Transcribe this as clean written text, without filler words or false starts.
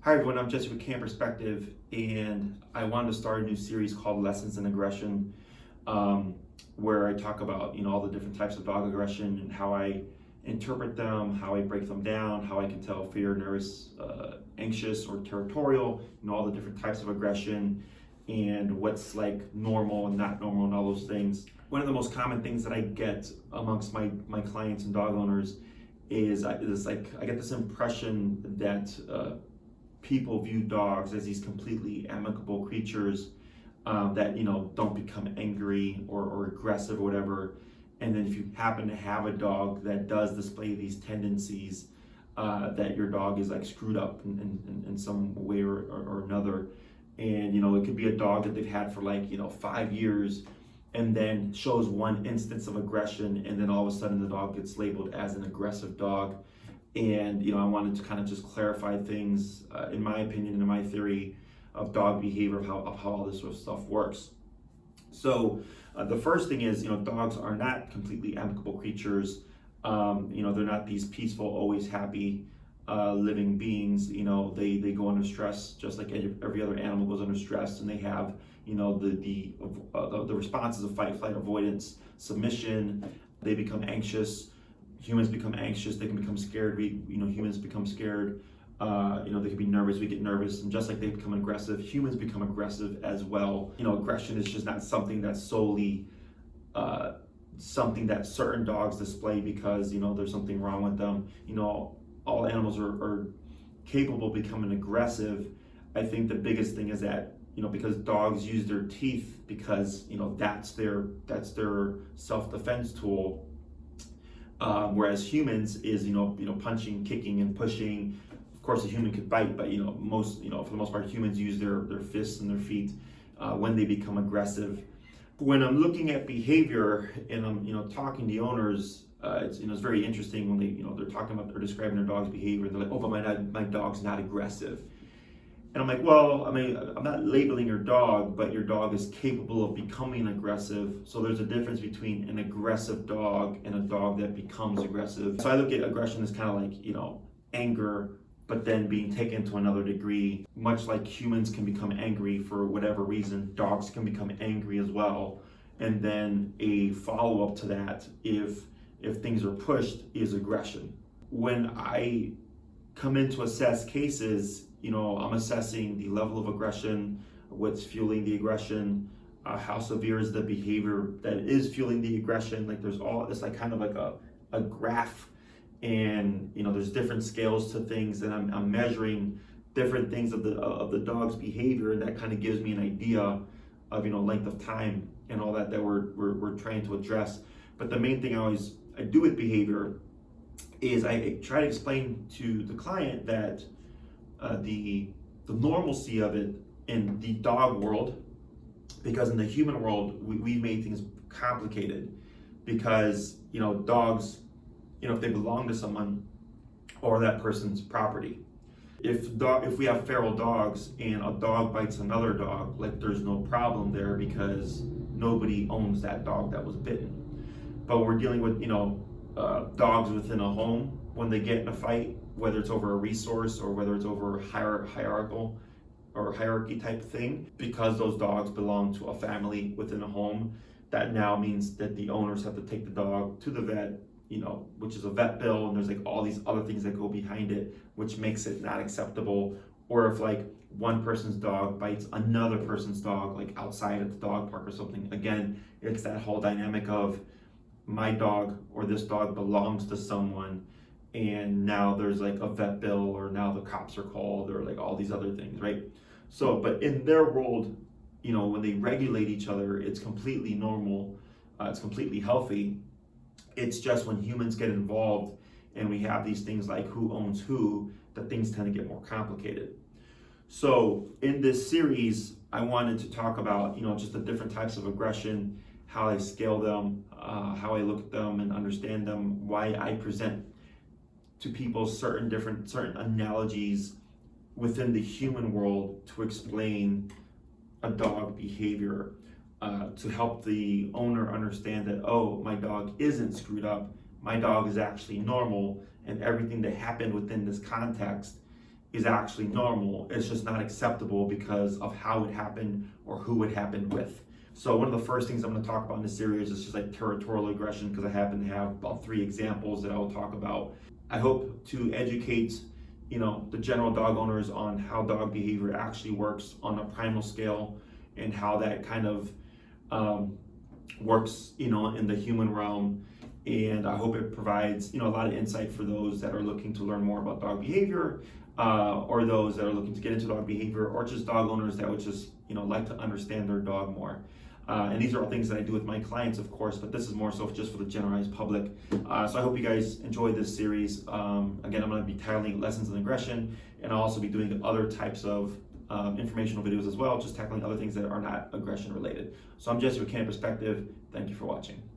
Hi everyone, I'm Jesse with Camp Perspective, and I wanted to start a new series called Lessons in Aggression, where I talk about all the different types of dog aggression and how I interpret them, how I break them down, how I can tell fear, nervous, anxious, or territorial, all the different types of aggression, and what's like normal and not normal, and all those things. One of the most common things that I get amongst my clients and dog owners is I get this impression that people view dogs as these completely amicable creatures that don't become angry or aggressive or whatever. And then if you happen to have a dog that does display these tendencies, that your dog is like screwed up in some way or another. And it could be a dog that they've had for 5 years, and then shows one instance of aggression, and then all of a sudden the dog gets labeled as an aggressive dog. And I wanted to kind of just clarify things, in my opinion and in my theory of dog behavior, of how all this sort of stuff works. So the first thing is, dogs are not completely amicable creatures. They're not these peaceful, always happy, living beings. They go under stress just like every other animal goes under stress, and they have the responses of fight, flight, avoidance, submission. They become anxious. Humans become anxious. They can become scared. Humans become scared. They can be nervous. We get nervous, and just like they become aggressive, humans become aggressive as well. Aggression is just not something that's solely something that certain dogs display because there's something wrong with them. All animals are capable of becoming aggressive. I think the biggest thing is that because dogs use their teeth because that's their self-defense tool. Whereas humans is punching, kicking, and pushing. Of course, a human could bite, but for the most part, humans use their fists and their feet when they become aggressive. When I'm looking at behavior and I'm talking to owners, it's very interesting when they're talking about or describing their dog's behavior. They're like, oh, but my dog's not aggressive. And I'm like, well, I'm not labeling your dog, but your dog is capable of becoming aggressive. So there's a difference between an aggressive dog and a dog that becomes aggressive. So I look at aggression as kind of like, anger, but then being taken to another degree. Much like humans can become angry for whatever reason, dogs can become angry as well. And then a follow-up to that, if things are pushed, is aggression. When I come in to assess cases, I'm assessing the level of aggression, what's fueling the aggression, how severe is the behavior that is fueling the aggression. Like it's like kind of like a graph, and there's different scales to things, and I'm measuring different things of the dog's behavior, and that kind of gives me an idea of length of time and all that we're trying to address. But the main thing I do with behavior is I try to explain to the client that the normalcy of it in the dog world, because in the human world we made things complicated, because dogs, if they belong to someone or that person's property. If we have feral dogs and a dog bites another dog, like there's no problem there because nobody owns that dog that was bitten. But we're dealing with dogs within a home. When they get in a fight, whether it's over a resource or whether it's over a hierarchical or hierarchy type thing, because those dogs belong to a family within a home, that now means that the owners have to take the dog to the vet, which is a vet bill, and there's like all these other things that go behind it, which makes it not acceptable. Or if like one person's dog bites another person's dog, like outside at the dog park or something, again, it's that whole dynamic of my dog or this dog belongs to someone, and now there's like a vet bill, or now the cops are called, or like all these other things, right? So, but in their world, when they regulate each other, it's completely normal, it's completely healthy. It's just when humans get involved and we have these things like who owns who, that things tend to get more complicated. So in this series, I wanted to talk about, just the different types of aggression, how I scale them, how I look at them and understand them, why I present to people certain analogies within the human world to explain a dog behavior, to help the owner understand that, oh, my dog isn't screwed up, my dog is actually normal, and everything that happened within this context is actually normal. It's just not acceptable because of how it happened or who it happened with. So one of the first things I'm going to talk about in this series is just like territorial aggression, because I happen to have about 3 examples that I will talk about. I hope to educate, the general dog owners on how dog behavior actually works on a primal scale, and how that kind of works, in the human realm. And I hope it provides, a lot of insight for those that are looking to learn more about dog behavior, or those that are looking to get into dog behavior, or just dog owners that would just, like to understand their dog more. And these are all things that I do with my clients, of course, but this is more so just for the generalized public. So I hope you guys enjoyed this series. Again, I'm going to be titling Lessons in Aggression, and I'll also be doing other types of informational videos as well, just tackling other things that are not aggression related. So I'm Jesse with Canine Perspective. Thank you for watching.